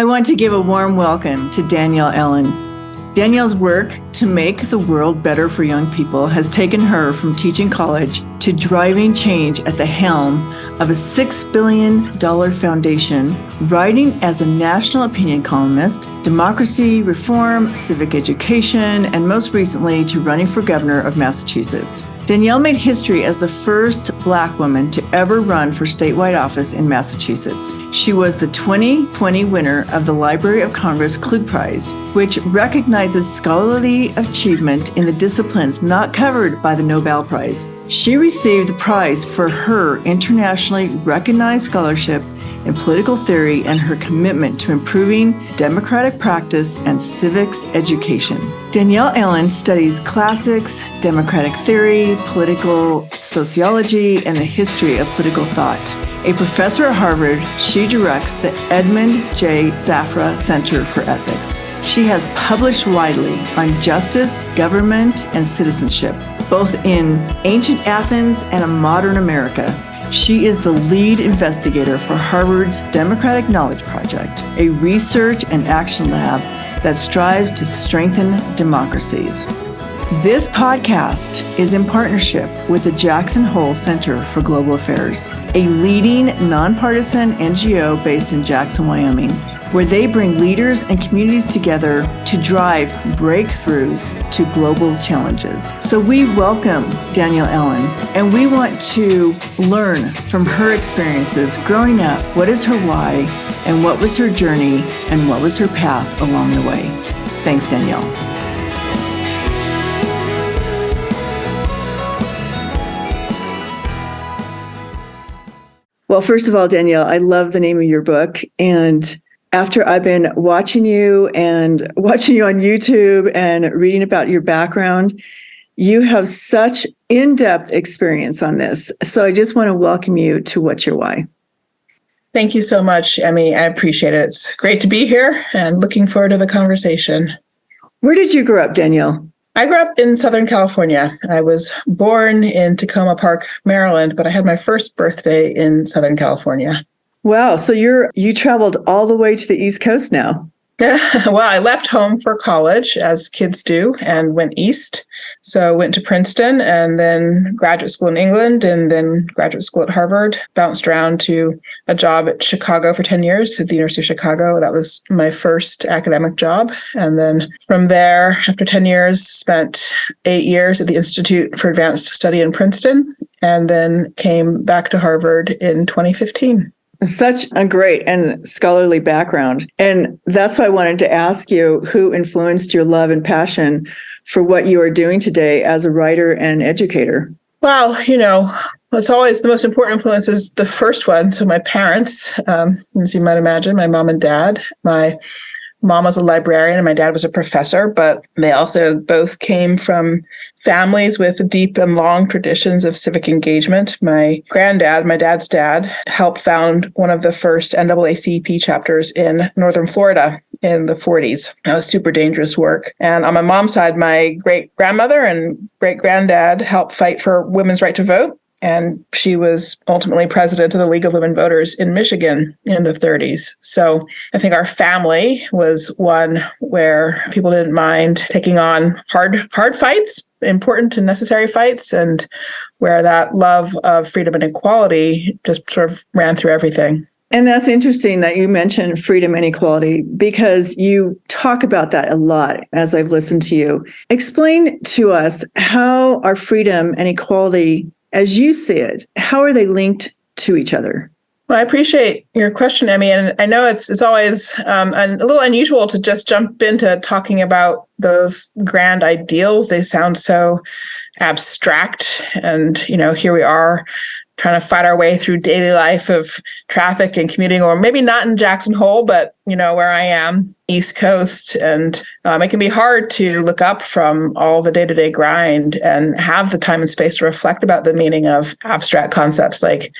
I want to give a warm welcome to Danielle Allen. Danielle's work to make the world better for young people has taken her from teaching college to driving change at the helm of a $6 billion foundation, writing as a national opinion columnist, democracy, reform, civic education, and most recently to running for governor of Massachusetts. Danielle made history as the first Black woman to ever run for statewide office in Massachusetts. She was the 2020 winner of the Library of Congress Kluge Prize, which recognizes scholarly achievement in the disciplines not covered by the Nobel Prize. She received the prize for her internationally recognized scholarship in political theory and her commitment to improving democratic practice and civics education. Danielle Allen studies classics, democratic theory, political sociology, and the history of political thought. A professor at Harvard, she directs the Edmond J. Safra Center for Ethics. She has published widely on justice, government, and citizenship, both in ancient Athens and a modern America. She is the lead investigator for Harvard's Democratic Knowledge Project, a research and action lab that strives to strengthen democracies. This podcast is in partnership with the Jackson Hole Center for Global Affairs, a leading nonpartisan NGO based in Jackson, Wyoming, where they bring leaders and communities together to drive breakthroughs to global challenges. So we welcome Danielle Allen, and we want to learn from her experiences growing up. What is her why, and what was her journey, and what was her path along the way? Thanks, Danielle. Well, first of all, Danielle, I love the name of your book, and after I've been watching you on YouTube and reading about your background, you have such in-depth experience on this. So I just want to welcome you to What's Your Why? Thank you so much, Emmy. I appreciate it. It's great to be here and looking forward to the conversation. Where did you grow up, Danielle? I grew up in Southern California. I was born in Tacoma Park, Maryland, but I had my first birthday in Southern California. Wow. So you traveled all the way to the East Coast now. Well, I left home for college, as kids do, and went east. So went to Princeton and then graduate school in England and then graduate school at Harvard. Bounced around to a job at Chicago for 10 years at the University of Chicago. That was my first academic job. And then from there, after 10 years, spent 8 years at the Institute for Advanced Study in Princeton, and then came back to Harvard in 2015. Such a great and scholarly background. And that's why I wanted to ask you who influenced your love and passion for what you are doing today as a writer and educator. Well, it's always the most important influence is the first one. So my parents, as you might imagine, my mom and dad. My mom was a librarian and my dad was a professor, but they also both came from families with deep and long traditions of civic engagement. My granddad, my dad's dad, helped found one of the first NAACP chapters in Northern Florida in the 40s. That was super dangerous work. And on my mom's side, my great-grandmother and great-granddad helped fight for women's right to vote. And she was ultimately president of the League of Women Voters in Michigan in the 30s. So I think our family was one where people didn't mind taking on hard fights, important and necessary fights, and where that love of freedom and equality just sort of ran through everything. And that's interesting that you mentioned freedom and equality, because you talk about that a lot as I've listened to you. Explain to us how our freedom and equality, as you see it, how are they linked to each other? Well, I appreciate your question, Emmy, and I know it's always a little unusual to just jump into talking about those grand ideals. They sound so abstract, and here we are trying to fight our way through daily life of traffic and commuting, or maybe not in Jackson Hole, but where I am, East Coast. And it can be hard to look up from all the day-to-day grind and have the time and space to reflect about the meaning of abstract concepts like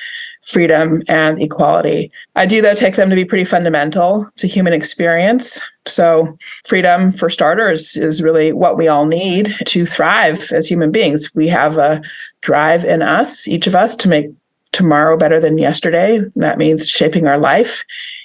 freedom and equality. I do, though, take them to be pretty fundamental to human experience. So freedom, for starters, is really what we all need to thrive as human beings. We have a drive in us, each of us, to make tomorrow better than yesterday. That means shaping our life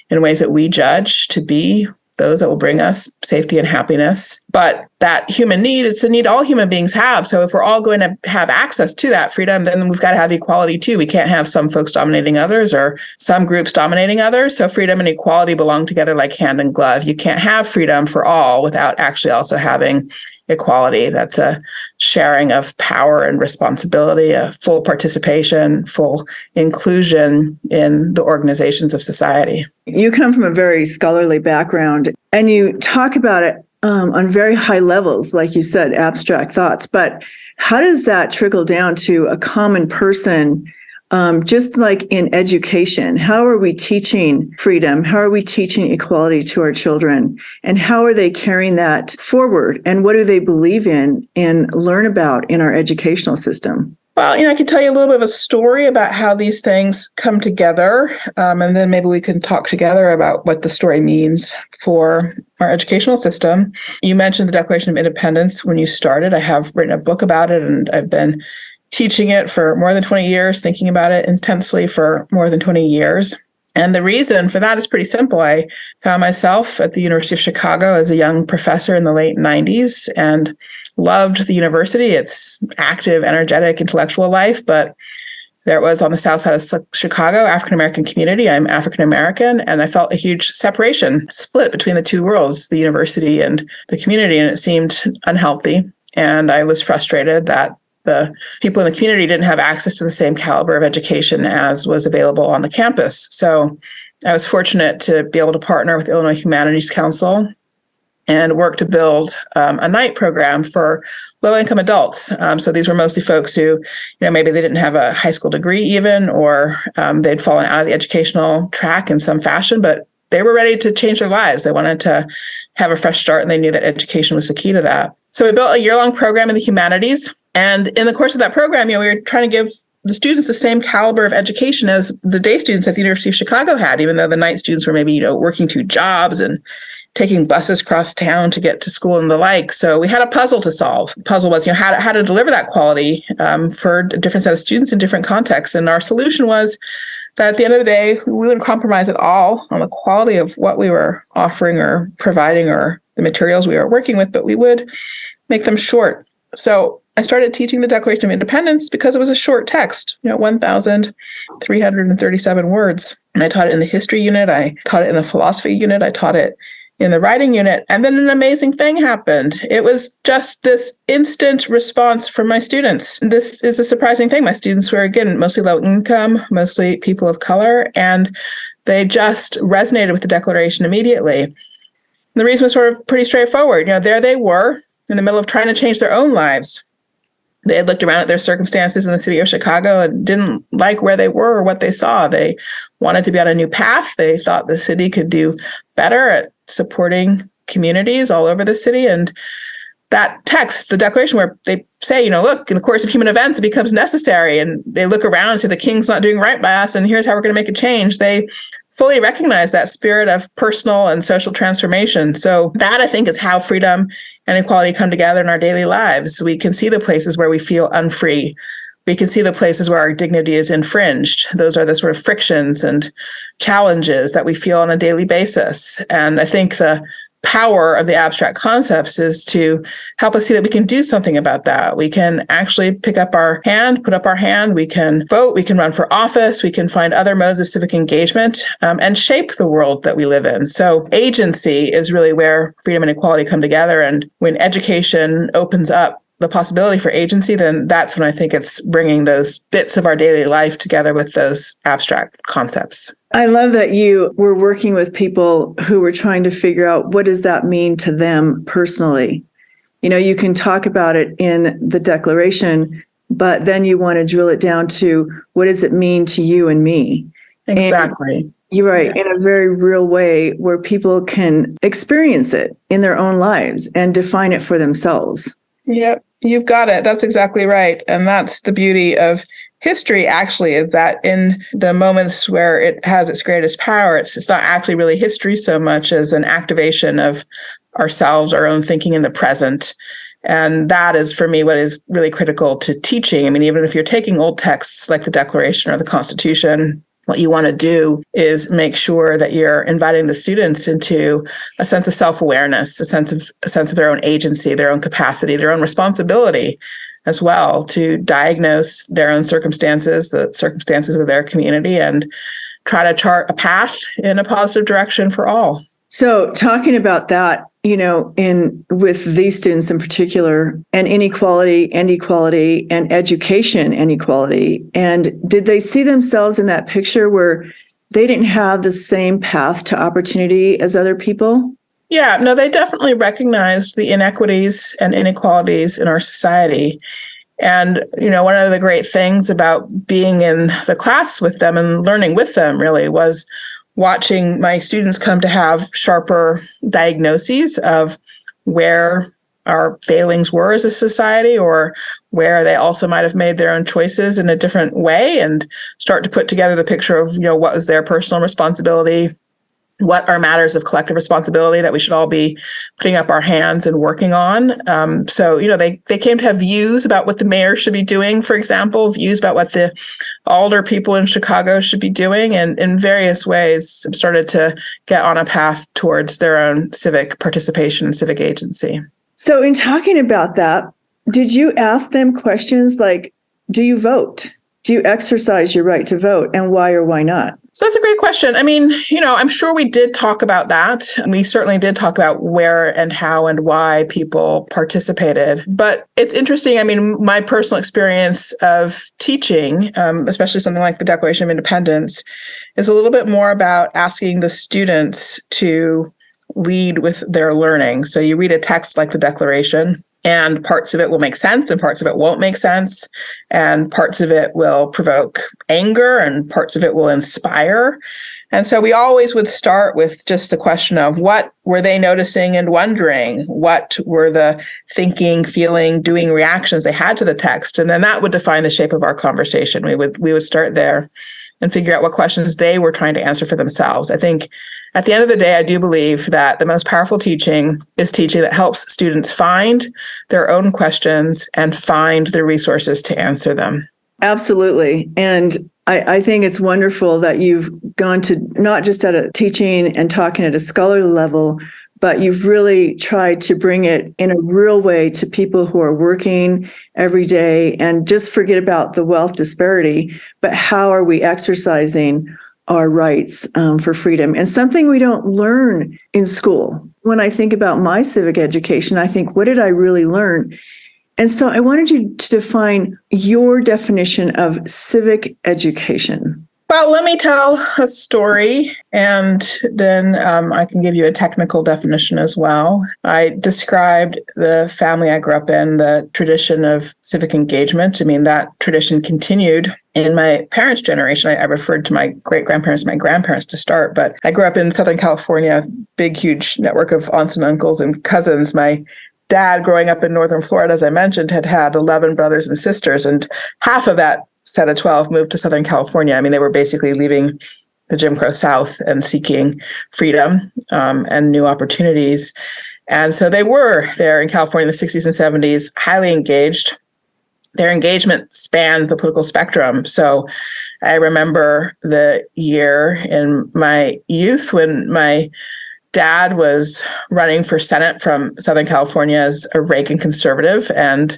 in ways that we judge to be those that will bring us safety and happiness. But that human need, it's a need all human beings have. So if we're all going to have access to that freedom, then we've got to have equality too. We can't have some folks dominating others or some groups dominating others. So freedom and equality belong together like hand and glove. You can't have freedom for all without actually also having equality. That's a sharing of power and responsibility, a full participation, full inclusion in the organizations of society. You come from a very scholarly background, and you talk about it on very high levels, like you said, abstract thoughts. But how does that trickle down to a common person? Just like in education, how are we teaching freedom? How are we teaching equality to our children? And how are they carrying that forward? And what do they believe in and learn about in our educational system? Well, I can tell you a little bit of a story about how these things come together. And then maybe we can talk together about what the story means for our educational system. You mentioned the Declaration of Independence when you started. I have written a book about it, and I've been teaching it for more than 20 years, thinking about it intensely for more than 20 years. And the reason for that is pretty simple. I found myself at the University of Chicago as a young professor in the late 90s and loved the university, its active, energetic, intellectual life. But there was on the south side of Chicago, African-American community. I'm African-American, and I felt a huge separation, split between the two worlds, the university and the community, and it seemed unhealthy. And I was frustrated that the people in the community didn't have access to the same caliber of education as was available on the campus. So I was fortunate to be able to partner with Illinois Humanities Council and work to build a night program for low-income adults. So these were mostly folks who, maybe they didn't have a high school degree even, or they'd fallen out of the educational track in some fashion, but they were ready to change their lives. They wanted to have a fresh start, and they knew that education was the key to that. So we built a year-long program in the humanities. And in the course of that program, we were trying to give the students the same caliber of education as the day students at the University of Chicago had, even though the night students were maybe, working 2 jobs and taking buses across town to get to school and the like. So we had a puzzle to solve. The puzzle was, how to deliver that quality for a different set of students in different contexts. And our solution was that at the end of the day, we wouldn't compromise at all on the quality of what we were offering or providing or the materials we were working with, but we would make them short. So I started teaching the Declaration of Independence because it was a short text, 1,337 words. And I taught it in the history unit. I taught it in the philosophy unit. I taught it in the writing unit. And then an amazing thing happened. It was just this instant response from my students. This is a surprising thing. My students were, again, mostly low income, mostly people of color, and they just resonated with the Declaration immediately. And the reason was sort of pretty straightforward. There they were in the middle of trying to change their own lives. They had looked around at their circumstances in the city of Chicago and didn't like where they were or what they saw. They wanted to be on a new path. They thought the city could do better at supporting communities all over the city. And that text, the Declaration, where they say, look, in the course of human events, it becomes necessary. And they look around and say, the king's not doing right by us, and here's how we're going to make a change. They fully recognize that spirit of personal and social transformation. So that, I think, is how freedom and equality come together in our daily lives. We can see the places where we feel unfree. We can see the places where our dignity is infringed. Those are the sort of frictions and challenges that we feel on a daily basis. And I think the power of the abstract concepts is to help us see that we can do something about that. We can actually put up our hand, we can vote, we can run for office, we can find other modes of civic engagement and shape the world that we live in. So agency is really where freedom and equality come together. And when education opens up the possibility for agency, then that's when I think it's bringing those bits of our daily life together with those abstract concepts. I love that you were working with people who were trying to figure out what does that mean to them personally. You can talk about it in the Declaration, but then you want to drill it down to what does it mean to you and me? Exactly. And you're right, in a very real way where people can experience it in their own lives and define it for themselves. Yep, you've got it. That's exactly right. And that's the beauty of history, actually, is that in the moments where it has its greatest power, it's not actually really history so much as an activation of ourselves, our own thinking in the present. And that is, for me, what is really critical to teaching. I mean, even if you're taking old texts like the Declaration or the Constitution, what you want to do is make sure that you're inviting the students into a sense of self-awareness, a sense of their own agency, their own capacity, their own responsibility as well to diagnose their own circumstances, the circumstances of their community, and try to chart a path in a positive direction for all. So talking about that, with these students in particular, and inequality and equality and education inequality, and did they see themselves in that picture where they didn't have the same path to opportunity as other people? Yeah, no, they definitely recognized the inequities and inequalities in our society. And, one of the great things about being in the class with them and learning with them really was watching my students come to have sharper diagnoses of where our failings were as a society, or where they also might have made their own choices in a different way, and start to put together the picture of, what was their personal responsibility, what are matters of collective responsibility that we should all be putting up our hands and working on. So they came to have views about what the mayor should be doing, for example, views about what the alder people in Chicago should be doing, and in various ways started to get on a path towards their own civic participation and civic agency. So in talking about that, did you ask them questions like, do you vote? Do you exercise your right to vote, and why or why not? So that's a great question. I mean, I'm sure we did talk about that. We certainly did talk about where and how and why people participated. But it's interesting. I mean, my personal experience of teaching, especially something like the Declaration of Independence, is a little bit more about asking the students to lead with their learning. So you read a text like the Declaration, and parts of it will make sense and parts of it won't make sense. And parts of it will provoke anger and parts of it will inspire. And so we always would start with just the question of what were they noticing and wondering? What were the thinking, feeling, doing reactions they had to the text? And then that would define the shape of our conversation. We would start there and figure out what questions they were trying to answer for themselves. I think at the end of the day, I do believe that the most powerful teaching is teaching that helps students find their own questions and find the resources to answer them. Absolutely. And I think it's wonderful that you've gone to not just at a teaching and talking at a scholarly level, but you've really tried to bring it in a real way to people who are working every day, and just forget about the wealth disparity, but how are we exercising our rights for freedom? And something we don't learn in school. When I think about my civic education, I think, what did I really learn? And so I wanted you to define your definition of civic education. Well, let me tell a story, and then I can give you a technical definition as well. I described the family I grew up in, the tradition of civic engagement. I mean, that tradition continued in my parents' generation. I referred to my great-grandparents and my grandparents to start, but I grew up in Southern California, big, huge network of aunts and uncles and cousins. My dad, growing up in Northern Florida, as I mentioned, had 11 brothers and sisters, and half of that set of 12 moved to Southern California. I mean, they were basically leaving the Jim Crow South and seeking freedom and new opportunities. And so they were there in California in the 60s and 70s, highly engaged. Their engagement spanned the political spectrum. So I remember the year in my youth when my dad was running for Senate from Southern California as a Reagan conservative, and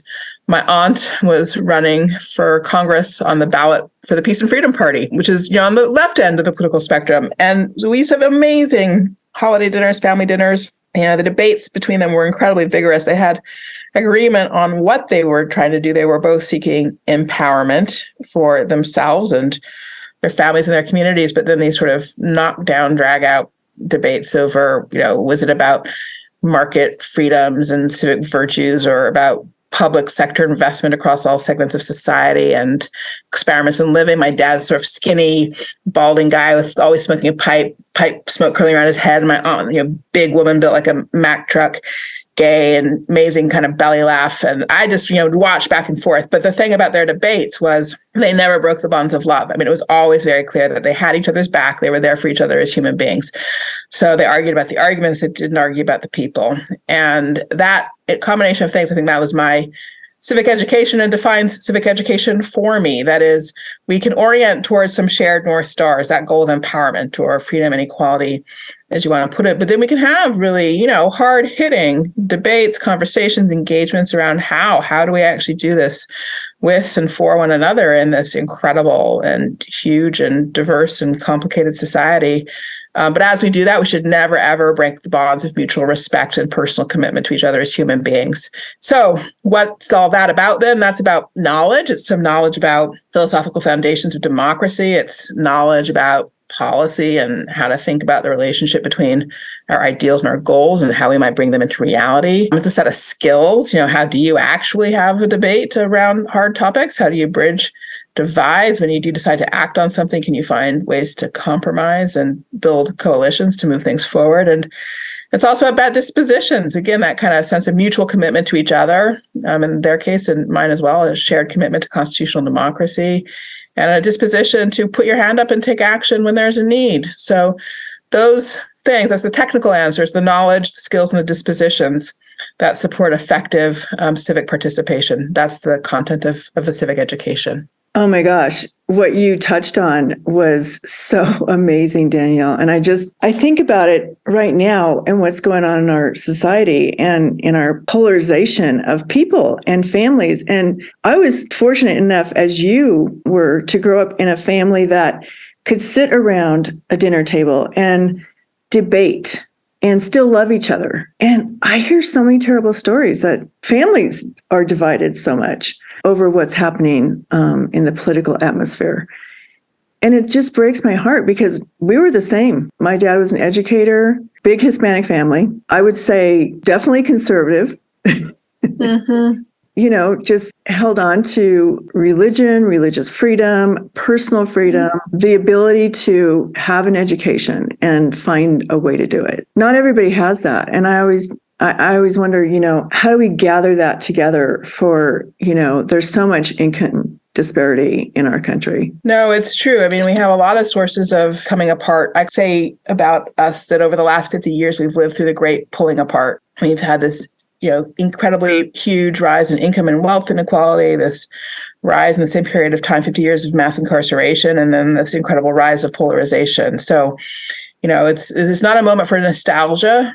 my aunt was running for Congress on the ballot for the Peace and Freedom Party, which is on the left end of the political spectrum. And so we used to have amazing holiday dinners, family dinners. The debates between them were incredibly vigorous. They had agreement on what they were trying to do. They were both seeking empowerment for themselves and their families and their communities, but then these sort of knockdown, drag out debates over, was it about market freedoms and civic virtues, or about public sector investment across all segments of society and experiments in living? My dad's sort of skinny, balding guy with always smoking a pipe smoke curling around his head. And my aunt, big woman built like a Mack truck, gay and amazing kind of belly laugh. And I just, watched back and forth. But the thing about their debates was they never broke the bonds of love. I mean, it was always very clear that they had each other's back. They were there for each other as human beings. So they argued about the arguments. They didn't argue about the people. And that combination of things, I think that was my civic education and defines civic education for me. That is, we can orient towards some shared North Stars, that goal of empowerment or freedom and equality, as you want to put it. But then we can have really, hard hitting debates, conversations, engagements around how do we actually do this with and for one another in this incredible and huge and diverse and complicated society. But as we do that, we should never, ever break the bonds of mutual respect and personal commitment to each other as human beings. So what's all that about then? That's about knowledge. It's some knowledge about philosophical foundations of democracy. It's knowledge about policy and how to think about the relationship between our ideals and our goals and how we might bring them into reality. It's a set of skills. How do you actually have a debate around hard topics? How do you bridge divides? When you do decide to act on something, can you find ways to compromise and build coalitions to move things forward? And it's also about dispositions. Again, that kind of sense of mutual commitment to each other. In their case, and mine as well, a shared commitment to constitutional democracy and a disposition to put your hand up and take action when there's a need. So those things, that's the technical answers, the knowledge, the skills, and the dispositions that support effective civic participation. That's the content of the civic education. Oh my gosh, what you touched on was so amazing, Danielle. And I think about it right now and what's going on in our society and in our polarization of people and families. And I was fortunate enough, as you were, to grow up in a family that could sit around a dinner table and debate and still love each other. And I hear so many terrible stories that families are divided so much over what's happening in the political atmosphere. And it just breaks my heart because we were the same. My dad was an educator, big Hispanic family. I would say definitely conservative. Mm-hmm. Just held on to religion, religious freedom, personal freedom, the ability to have an education and find a way to do it. Not everybody has that. And I always wonder, how do we gather that together for, there's so much income disparity in our country. No, it's true. I mean, we have a lot of sources of coming apart. I'd say about us that over the last 50 years, we've lived through the great pulling apart. We've had this, incredibly huge rise in income and wealth inequality, this rise in the same period of time, 50 years of mass incarceration, and then this incredible rise of polarization. So, it's not a moment for nostalgia.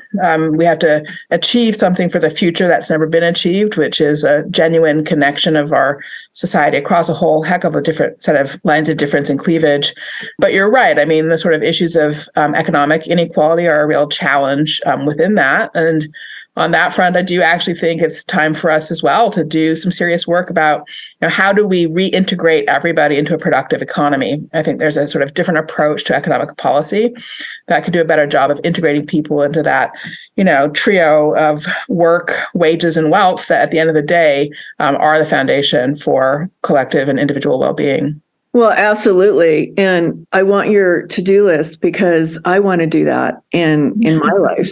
We have to achieve something for the future that's never been achieved, which is a genuine connection of our society across a whole heck of a different set of lines of difference and cleavage. But you're right. I mean, the sort of issues of economic inequality are a real challenge within that. And on that front, I do actually think it's time for us as well to do some serious work about, how do we reintegrate everybody into a productive economy? I think there's a sort of different approach to economic policy that could do a better job of integrating people into that, trio of work, wages, and wealth that at the end of the day are the foundation for collective and individual well-being. Well, absolutely. And I want your to-do list because I want to do that in my life.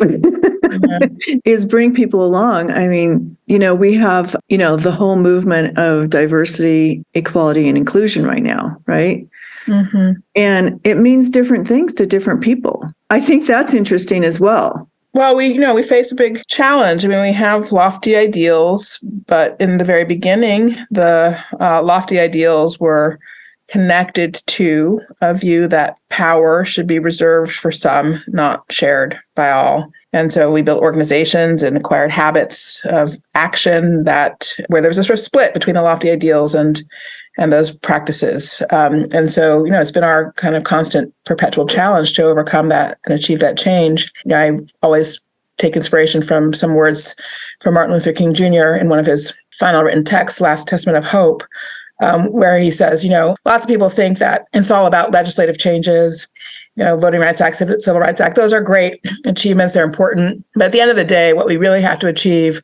Is bring people along. I mean, we have, the whole movement of diversity, equality, and inclusion right now, right? Mm-hmm. And it means different things to different people. I think that's interesting as well. Well, we face a big challenge. I mean, we have lofty ideals, but in the very beginning, the lofty ideals were connected to a view that power should be reserved for some, not shared by all. And so we built organizations and acquired habits of action where there was a sort of split between the lofty ideals and those practices. And so, it's been our kind of constant perpetual challenge to overcome that and achieve that change. I always take inspiration from some words from Martin Luther King Jr. in one of his final written texts, Last Testament of Hope, where he says, lots of people think that it's all about legislative changes, Voting Rights Act, Civil Rights Act. Those are great achievements. They're important. But at the end of the day, what we really have to achieve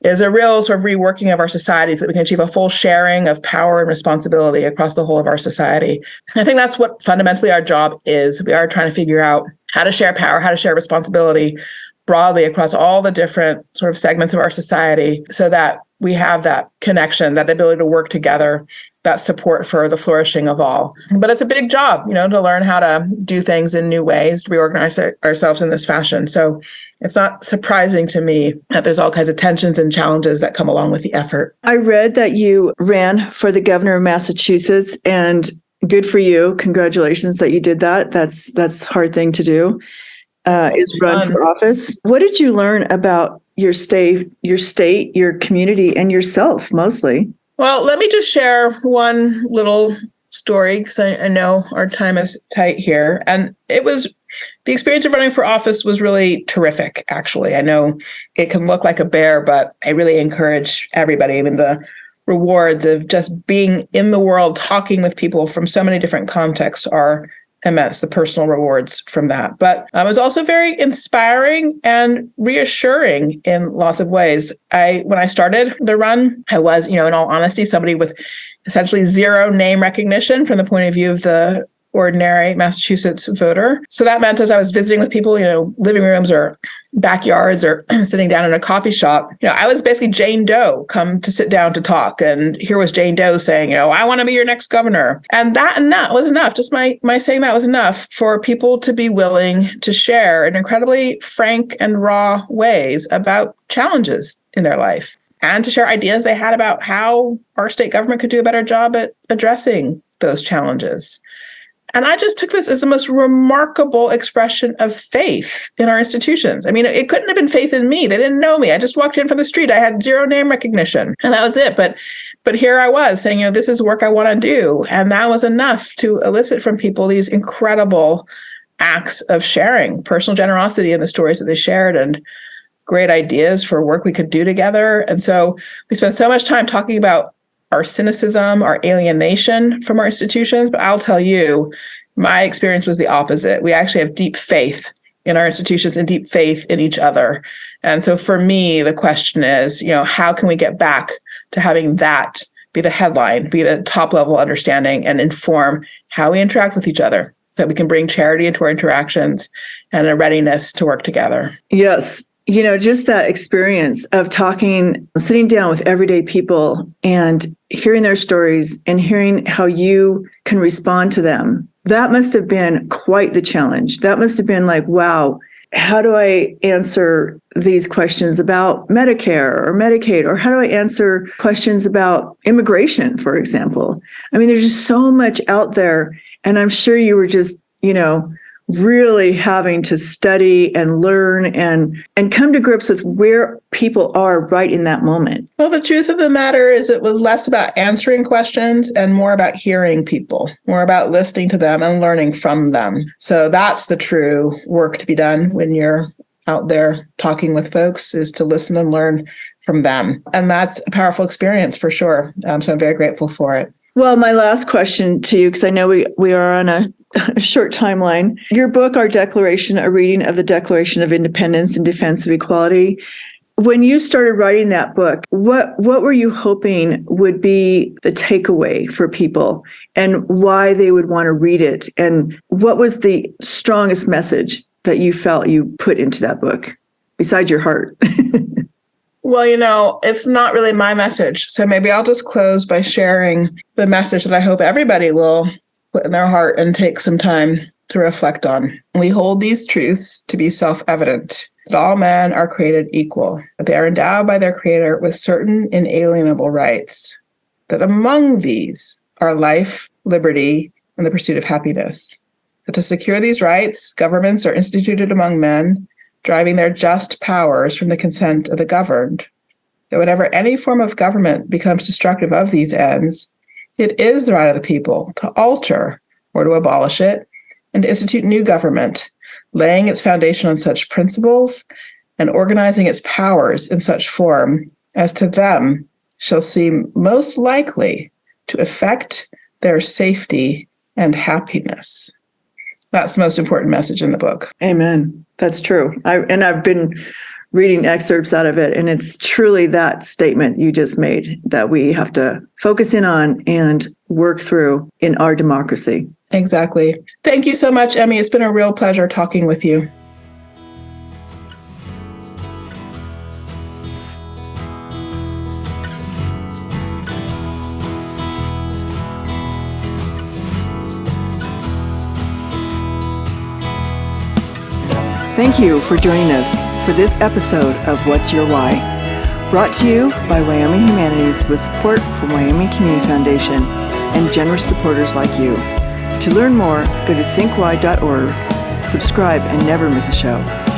is a real sort of reworking of our society so that we can achieve a full sharing of power and responsibility across the whole of our society. I think that's what fundamentally our job is. We are trying to figure out how to share power, how to share responsibility broadly across all the different sort of segments of our society so that we have that connection, that ability to work together that support for the flourishing of all. But it's a big job, to learn how to do things in new ways, to reorganize ourselves in this fashion. So it's not surprising to me that there's all kinds of tensions and challenges that come along with the effort. I read that you ran for the governor of Massachusetts, and good for you. Congratulations that you did that. That's a hard thing to do, is run for office. What did you learn about your state, your community, and yourself mostly? Well, let me just share one little story because I know our time is tight here. And the experience of running for office was really terrific, actually. I know it can look like a bear, but I really encourage everybody. I mean, the rewards of just being in the world, talking with people from so many different contexts are immense, the personal rewards from that. But it was also very inspiring and reassuring in lots of ways. When I started the run, I was, in all honesty, somebody with essentially zero name recognition from the point of view of the ordinary Massachusetts voter. So that meant as I was visiting with people, living rooms or backyards or sitting down in a coffee shop, I was basically Jane Doe come to sit down to talk. And here was Jane Doe saying, I want to be your next governor. And that was enough. Just my saying that was enough for people to be willing to share in incredibly frank and raw ways about challenges in their life and to share ideas they had about how our state government could do a better job at addressing those challenges. And I just took this as the most remarkable expression of faith in our institutions. I mean, it couldn't have been faith in me. They didn't know me. I just walked in from the street. I had zero name recognition, and that was it. But here I was saying, this is work I want to do. And that was enough to elicit from people these incredible acts of sharing, personal generosity in the stories that they shared, and great ideas for work we could do together. And so we spent so much time talking about our cynicism, our alienation from our institutions. But I'll tell you, my experience was the opposite. We actually have deep faith in our institutions and deep faith in each other. And so for me, the question is, how can we get back to having that be the headline, be the top level understanding, and inform how we interact with each other so that we can bring charity into our interactions and a readiness to work together. Yes. Just that experience of sitting down with everyday people and hearing their stories and hearing how you can respond to them. That must have been quite the challenge. That must have been like, wow, how do I answer these questions about Medicare or Medicaid? Or how do I answer questions about immigration, for example? I mean, there's just so much out there. And I'm sure you were just, really having to study and learn and come to grips with where people are right in that moment. Well, the truth of the matter is it was less about answering questions and more about hearing people, more about listening to them and learning from them. So that's the true work to be done when you're out there talking with folks, is to listen and learn from them. And that's a powerful experience for sure. So I'm very grateful for it. Well, my last question to you, because I know we are on a short timeline. Your book, Our Declaration, a reading of the Declaration of Independence in Defense of Equality. When you started writing that book, what were you hoping would be the takeaway for people and why they would want to read it? And what was the strongest message that you felt you put into that book, besides your heart? Well, it's not really my message. So maybe I'll just close by sharing the message that I hope everybody will put in their heart and take some time to reflect on. We hold these truths to be self-evident, that all men are created equal, that they are endowed by their Creator with certain inalienable rights, that among these are life, liberty, and the pursuit of happiness, that to secure these rights, governments are instituted among men, driving their just powers from the consent of the governed, that whenever any form of government becomes destructive of these ends, it is the right of the people to alter or to abolish it and to institute new government, laying its foundation on such principles and organizing its powers in such form as to them shall seem most likely to effect their safety and happiness. That's the most important message in the book. Amen. That's true. I've been reading excerpts out of it, and it's truly that statement you just made that we have to focus in on and work through in our democracy. Exactly. Thank you so much, Emmy. It's been a real pleasure talking with you. Thank you for joining us for this episode of What's Your Why? Brought to you by Wyoming Humanities with support from Wyoming Community Foundation and generous supporters like you. To learn more, go to thinkwhy.org, subscribe, and never miss a show.